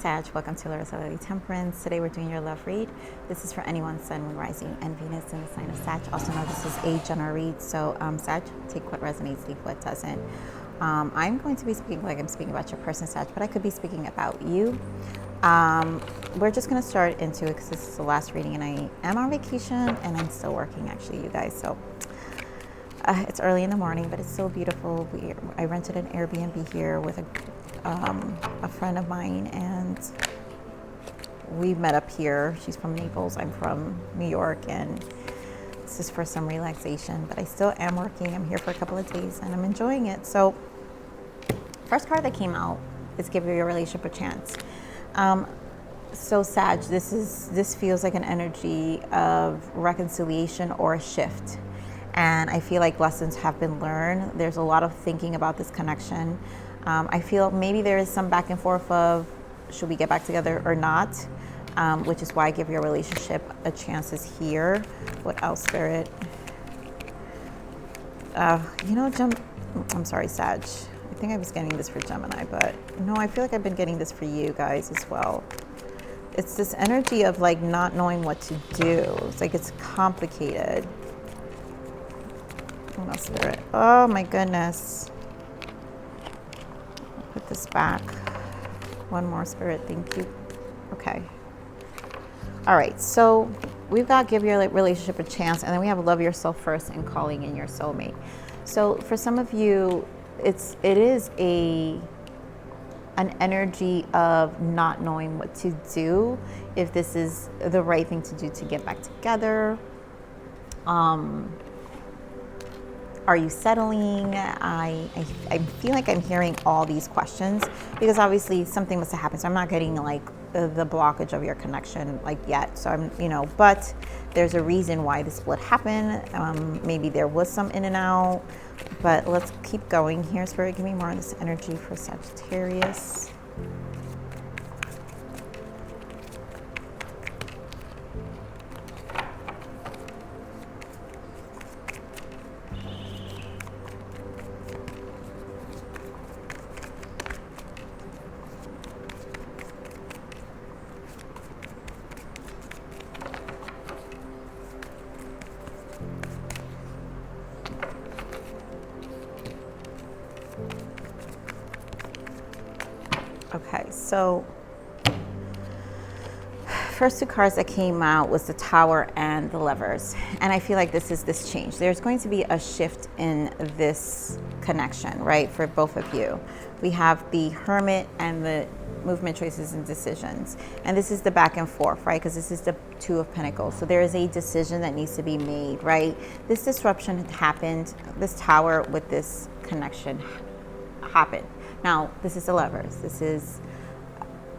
Sag, welcome to Larisa Lili Temperance. Today we're doing your love read. This is for anyone, Sun, Moon, Rising, and Venus in the sign of Sag. Also know this is a general read, so Sag, take what resonates, leave what doesn't. I'm going to be speaking like I'm speaking about your person, Sag, but I could be speaking about you. We're just going to start into it because this is the last reading, and I am on vacation, and I'm still working, actually, you guys, so it's early in the morning, but it's so beautiful. I rented an Airbnb here with a friend of mine, and we met up here. She's from Naples, I'm from New York, and this is for some relaxation, but I still am working. I'm here for a couple of days and I'm enjoying it. So first card that came out is give your relationship a chance. So Sag, this feels like an energy of reconciliation or a shift, and I feel like lessons have been learned. There's a lot of thinking about this connection. I feel maybe there is some back and forth of should we get back together or not, which is why give your relationship a chance is here. What else, Spirit? I'm sorry, Sag. I think I was getting this for Gemini, but no, I feel like I've been getting this for you guys as well. It's this energy of like not knowing what to do. It's like it's complicated. What else, Spirit? Oh my goodness. Put this back. One more, Spirit, thank you. Okay. All right, so we've got give your relationship a chance, and then we have love yourself first and calling in your soulmate. So for some of you, it is an energy of not knowing what to do, if this is the right thing to do to get back together. Are you settling? I feel like I'm hearing all these questions because obviously something must have happened. So I'm not getting like the blockage of your connection like yet. So I'm, but there's a reason why the split happened. Maybe there was some in and out, but let's keep going here. Spirit, give me more of this energy for Sagittarius. Okay, so first two cards that came out was the Tower and the Lovers, and I feel like this is this change. There's going to be a shift in this connection, right, for both of you. We have the Hermit and the movement, choices, and decisions, and this is the back and forth, right, because this is the Two of Pentacles. So there is a decision that needs to be made, right? This disruption had happened, this Tower with this connection happened. Now, this is the Lovers. This is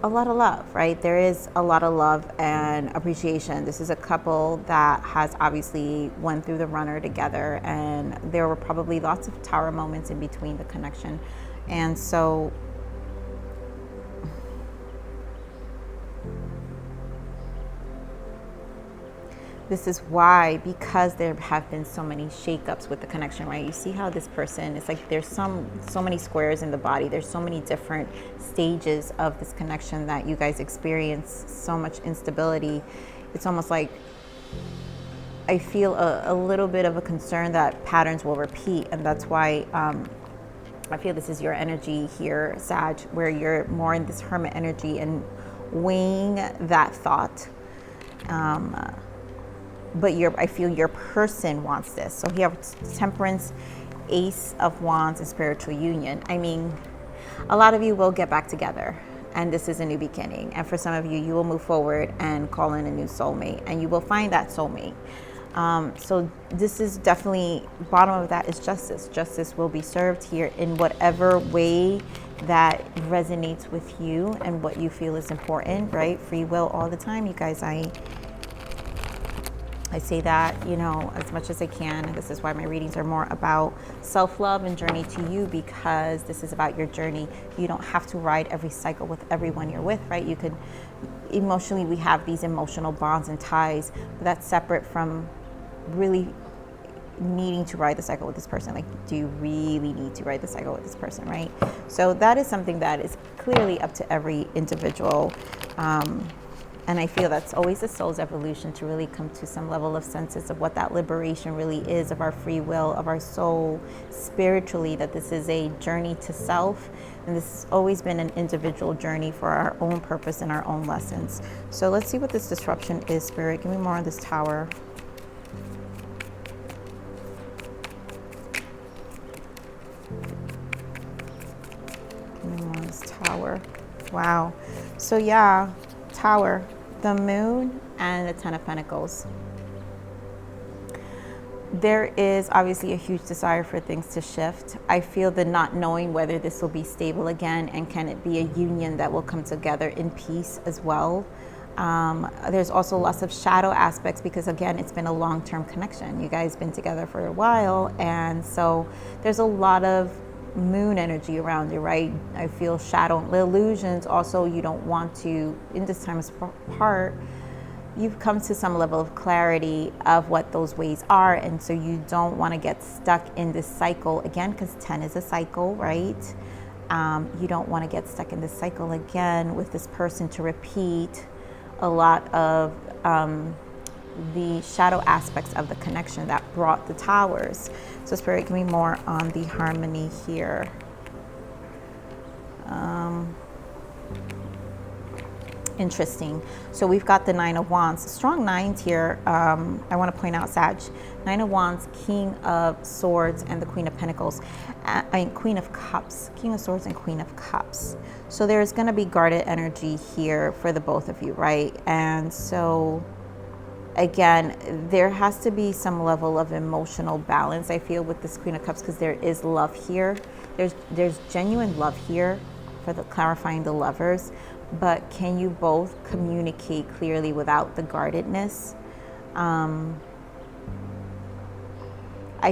a lot of love, right? There is a lot of love and appreciation. This is a couple that has obviously went through the runner together, and there were probably lots of Tower moments in between the connection. And so this is why, because there have been so many shakeups with the connection, right? You see how this person, it's like there's so many squares in the body. There's so many different stages of this connection that you guys experience so much instability. It's almost like I feel a little bit of a concern that patterns will repeat. And that's why I feel this is your energy here, Sag, where you're more in this Hermit energy and weighing that thought. But I feel your person wants this. So here, Temperance, Ace of Wands, and Spiritual Union. I mean, a lot of you will get back together, and this is a new beginning. And for some of you, you will move forward and call in a new soulmate, and you will find that soulmate. So this is definitely, bottom of that is justice. Justice will be served here in whatever way that resonates with you and what you feel is important, right? Free will all the time, you guys. I say that, as much as I can. This is why my readings are more about self-love and journey to you, because this is about your journey. You don't have to ride every cycle with everyone you're with, right? You could, emotionally, we have these emotional bonds and ties, but that's separate from really needing to ride the cycle with this person. Like, do you really need to ride the cycle with this person, right? So that is something that is clearly up to every individual. And I feel that's always the soul's evolution, to really come to some level of senses of what that liberation really is, of our free will, of our soul, spiritually, that this is a journey to self. And this has always been an individual journey for our own purpose and our own lessons. So let's see what this disruption is, Spirit. Give me more on this Tower. Give me more on this Tower. Wow. So yeah, Tower, the Moon, and the Ten of Pentacles. There is obviously a huge desire for things to shift. I feel the not knowing whether this will be stable again, and can it be a union that will come together in peace as well. There's also lots of shadow aspects, because again, it's been a long-term connection. You guys been together for a while, and so there's a lot of moon energy around you, right? I feel shadow illusions. Also, you don't want to, in this time apart, you've come to some level of clarity of what those ways are, and so you don't want to get stuck in this cycle again, because 10 is a cycle, right? You don't want to get stuck in this cycle again with this person, to repeat a lot of the shadow aspects of the connection that brought the Towers. So Spirit, give me more on the harmony here. Interesting. So we've got the Nine of Wands, strong nines here. I want to point out, Sag, Nine of Wands, King of Swords, and the Queen of Pentacles. Queen of Cups, King of Swords and Queen of Cups. So there's going to be guarded energy here for the both of you, right? And so again, there has to be some level of emotional balance, I feel, with this Queen of Cups, because there is love here. There's genuine love here, for the clarifying the lovers. But can you both communicate clearly without the guardedness? I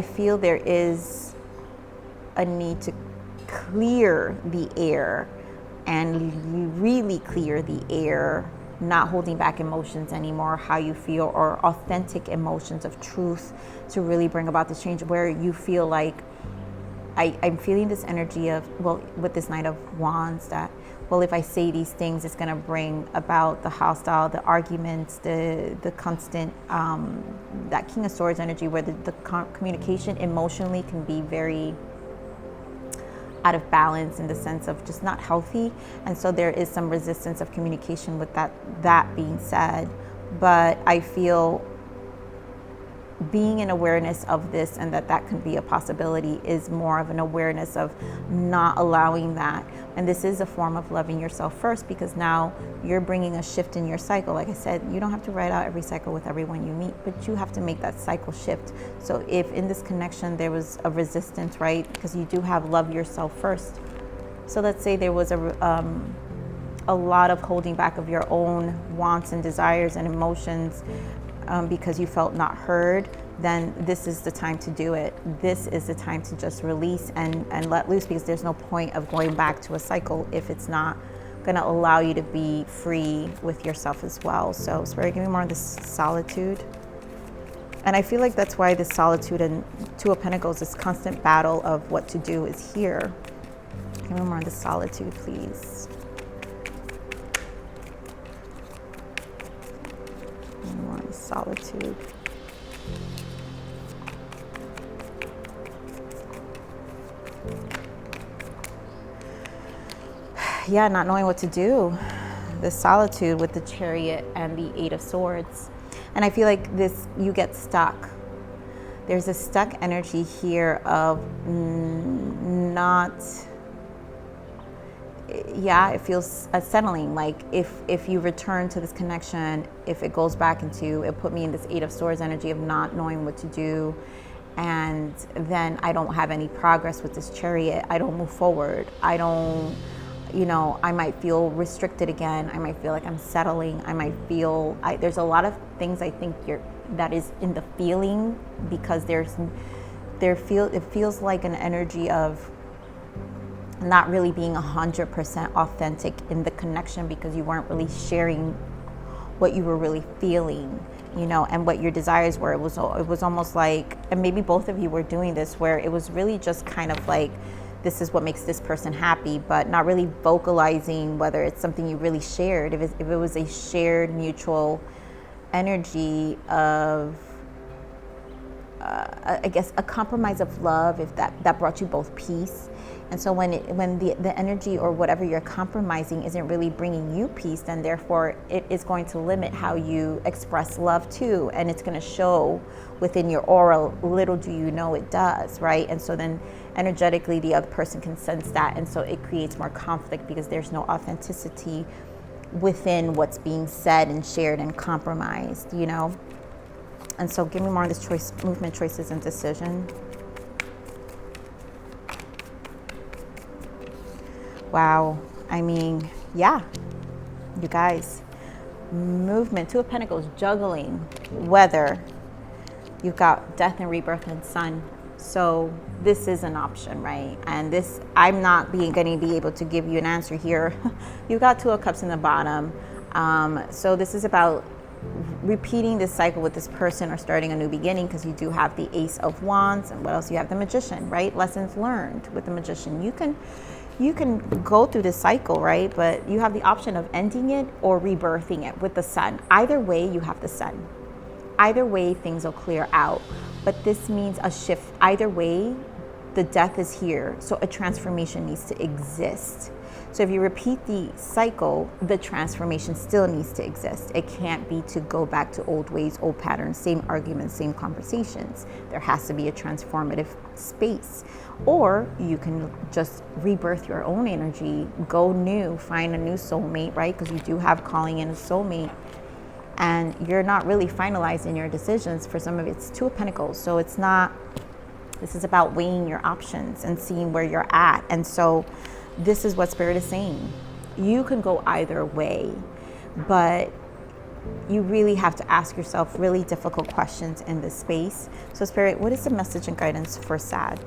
feel there is a need to clear the air, and really clear the air, not holding back emotions anymore, how you feel, or authentic emotions of truth, to really bring about this change where you feel like, I'm feeling this energy of, well, with this Knight of Wands, that, well, if I say these things, it's going to bring about the hostile, the arguments, the constant, that King of Swords energy, where the communication emotionally can be very out of balance, in the sense of just not healthy. And so there is some resistance of communication with that being said. But I feel being in awareness of this, and that can be a possibility, is more of an awareness of not allowing that. And this is a form of loving yourself first, because now you're bringing a shift in your cycle. Like I said, you don't have to write out every cycle with everyone you meet, but you have to make that cycle shift. So if in this connection there was a resistance, right, because you do have love yourself first. So let's say there was a lot of holding back of your own wants and desires and emotions, because you felt not heard, then this is the time to do it. This is the time to just release and let loose, because there's no point of going back to a cycle if it's not going to allow you to be free with yourself as well. So Spirit, give me more of this solitude. And I feel like that's why this solitude and Two of Pentacles, this constant battle of what to do, is here. Give me more of this solitude, please. More solitude. Yeah, not knowing what to do. The solitude with the Chariot and the Eight of Swords. And I feel like this, you get stuck. There's a stuck energy here of not, yeah, it feels unsettling. Like if you return to this connection, if it goes back into, it put me in this Eight of Swords energy of not knowing what to do, and then I don't have any progress with this Chariot. I don't move forward. I don't, I might feel restricted again. I might feel like I'm settling. I might feel, there's a lot of things I think that is in the feeling, because it feels like an energy of not really being 100% authentic in the connection, because you weren't really sharing what you were really feeling. you know, and what your desires were. It was almost like, and maybe both of you were doing this, where it was really just kind of like, this is what makes this person happy, but not really vocalizing whether it's something you really shared. If it was a shared mutual energy of, I guess, a compromise of love, if that brought you both peace. And so when the energy or whatever you're compromising isn't really bringing you peace, then therefore it is going to limit how you express love too. And it's going to show within your aura, little do you know it does, right? And so then energetically the other person can sense that. And so it creates more conflict because there's no authenticity within what's being said and shared and compromised, you know? And so give me more on this choice, movement, choices, and decision. Wow. I mean, yeah, you guys, movement, Two of Pentacles, juggling, weather. You've got death and rebirth and sun. So this is an option, right? And this, I'm not going to be able to give you an answer here. You've got Two of Cups in the bottom. So this is about repeating this cycle with this person or starting a new beginning, because you do have the Ace of Wands. And what else? You have the Magician, right? Lessons learned with the Magician. You can go through this cycle, right? But you have the option of ending it or rebirthing it with the Sun. Either way, you have the Sun. Either way, things will clear out. But this means a shift. Either way, the death is here. So a transformation needs to exist. So if you repeat the cycle, the transformation still needs to exist. It can't be to go back to old ways, old patterns, same arguments, same conversations. There has to be a transformative space. Or you can just rebirth your own energy, go new, find a new soulmate, right? Because you do have calling in a soulmate. And you're not really finalizing your decisions. For some of it's Two of Pentacles. So it's not, this is about weighing your options and seeing where you're at. And so this is what Spirit is saying. You can go either way, but you really have to ask yourself really difficult questions in this space. So Spirit, what is the message and guidance for Sag?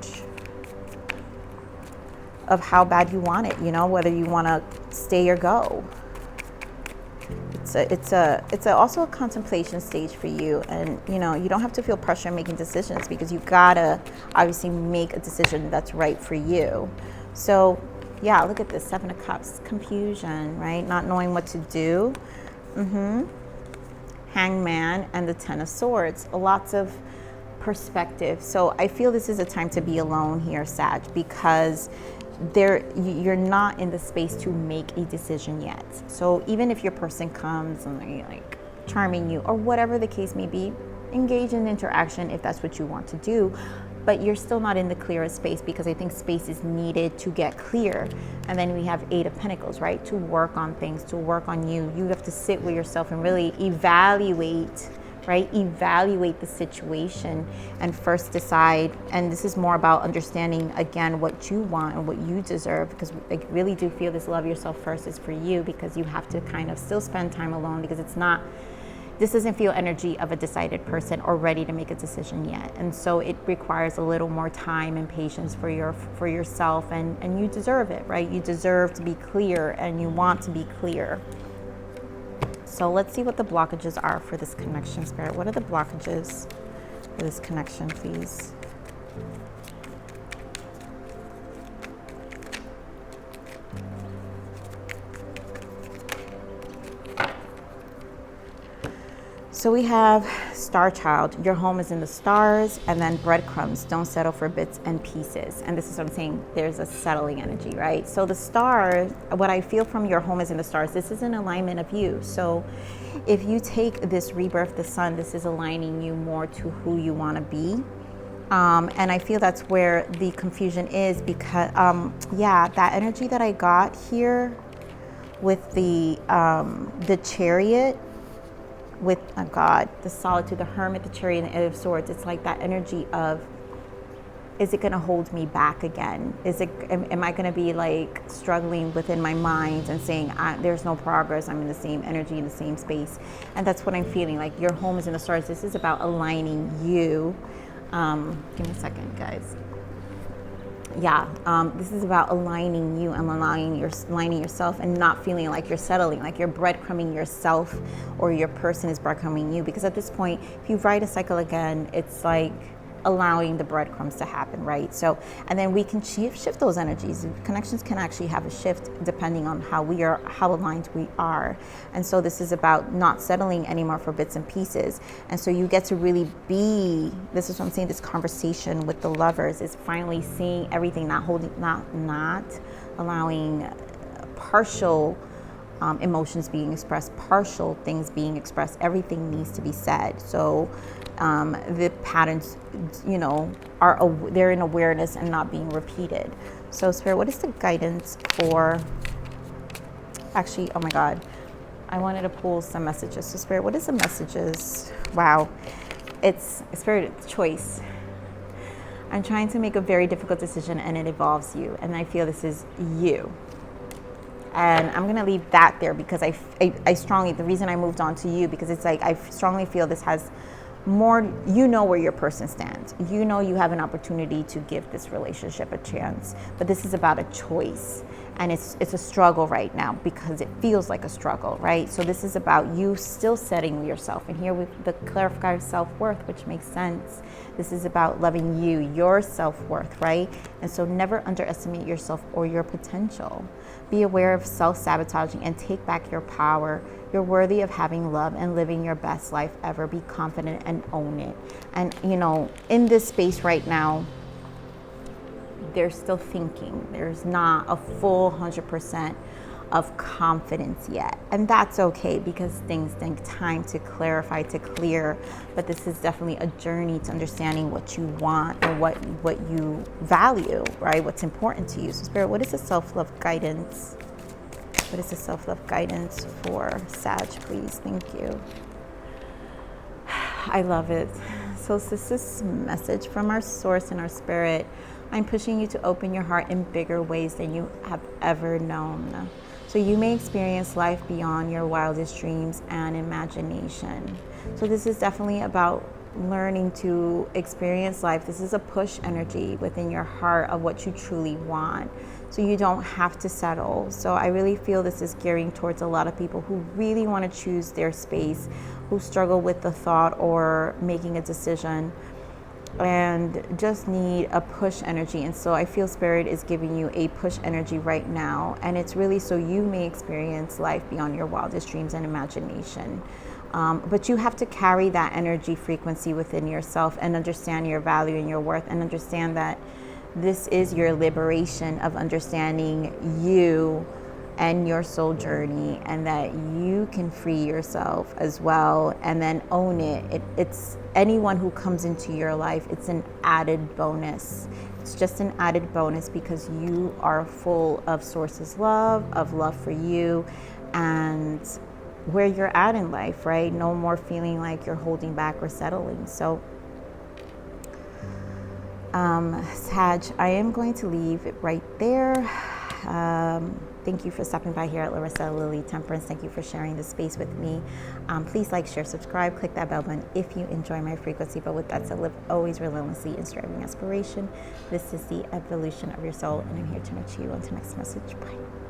Of how bad you want it, you know, whether you want to stay or go. It's also a contemplation stage for you. And, you know, you don't have to feel pressure in making decisions, because you gotta obviously make a decision that's right for you. So yeah, look at this, Seven of Cups, confusion, right? Not knowing what to do. Hangman and the Ten of Swords, lots of perspective. So I feel this is a time to be alone here, Sag, because you're not in the space to make a decision yet. So even if your person comes and they're like charming you or whatever the case may be, engage in interaction if that's what you want to do. But you're still not in the clearest space, because I think space is needed to get clear. And then we have Eight of Pentacles, right? To work on things, to work on you. You have to sit with yourself and really evaluate, right? Evaluate the situation and first decide. And this is more about understanding, again, what you want and what you deserve, because I really do feel this love yourself first is for you, because you have to kind of still spend time alone, because it's not, this doesn't feel energy of a decided person or ready to make a decision yet. And so it requires a little more time and patience for yourself, and you deserve it, right? You deserve to be clear, and you want to be clear. So let's see what the blockages are for this connection, Spirit. What are the blockages for this connection, please? So we have Star Child, your home is in the stars, and then breadcrumbs, don't settle for bits and pieces. And this is what I'm saying, there's a settling energy, right? So the star, what I feel from your home is in the stars, this is an alignment of you. So if you take this rebirth, the sun, this is aligning you more to who you want to be. And I feel that's where the confusion is, because, yeah, that energy that I got here with the Chariot, with God, the Solitude, the Hermit, the Chariot, and the Eight of Swords, it's like that energy of, is it going to hold me back again? Am I going to be like struggling within my mind and saying, there's no progress, I'm in the same energy, in the same space? And that's what I'm feeling, like your home is in the stars. This is about aligning you. Give me a second, guys. this is about aligning you and aligning yourself and not feeling like you're settling, like you're breadcrumbing yourself or your person is breadcrumbing you. Because at this point, if you write a cycle again, it's like allowing the breadcrumbs to happen, right? So, and then we can shift those energies. Connections can actually have a shift depending on how aligned we are. And so this is about not settling anymore for bits and pieces. And so you get to really be, this is what I'm saying, this conversation with the lovers is finally seeing everything, not allowing partial emotions being expressed, partial things being expressed. Everything needs to be said. So the patterns, they're in awareness and not being repeated. So Spirit, what is the guidance for, actually, oh my God, I wanted to pull some messages. So Spirit, what is the messages? Wow, it's Spirit, it's choice. I'm trying to make a very difficult decision and it involves you. And I feel this is you. And I'm going to leave that there because I strongly, the reason I moved on to you, because it's like, I strongly feel this has more, where your person stands. You have an opportunity to give this relationship a chance, but this is about a choice. And it's a struggle right now because it feels like a struggle, right? So this is about you still setting yourself. And here with the clarified self-worth, which makes sense. This is about loving you, your self-worth, right? And so never underestimate yourself or your potential. Be aware of self-sabotaging and take back your power. You're worthy of having love and living your best life ever. Be confident and own it. And, in this space right now, they're still thinking. There's not a full 100% of confidence yet. And that's okay because things take time to clarify, to clear. But this is definitely a journey to understanding what you want or what you value, right? What's important to you. So Spirit, what is the self-love guidance? What is the self-love guidance for Sag, please? Thank you. I love it. So this is a message from our source and our spirit. I'm pushing you to open your heart in bigger ways than you have ever known. So you may experience life beyond your wildest dreams and imagination. So this is definitely about learning to experience life. This is a push energy within your heart of what you truly want. So you don't have to settle. So I really feel this is gearing towards a lot of people who really want to choose their space, who struggle with the thought or making a decision and just need a push energy. And so I feel Spirit is giving you a push energy right now. And it's really so you may experience life beyond your wildest dreams and imagination. But you have to carry that energy frequency within yourself and understand your value and your worth and understand that this is your liberation of understanding you and your soul journey, and that you can free yourself as well and then own it. It's anyone who comes into your life, it's an added bonus. It's just an added bonus because you are full of source's love, of love for you and where you're at in life, right? No more feeling like you're holding back or settling. So Sag, I am going to leave it right there. Thank you for stopping by here at Larisa Lili Temperance. Thank you for sharing this space with me. Please like, share, subscribe, click that bell button if you enjoy my frequency. But with that said, live always relentlessly in striving aspiration. This is the evolution of your soul, and I'm here to nurture you. Until next message, bye.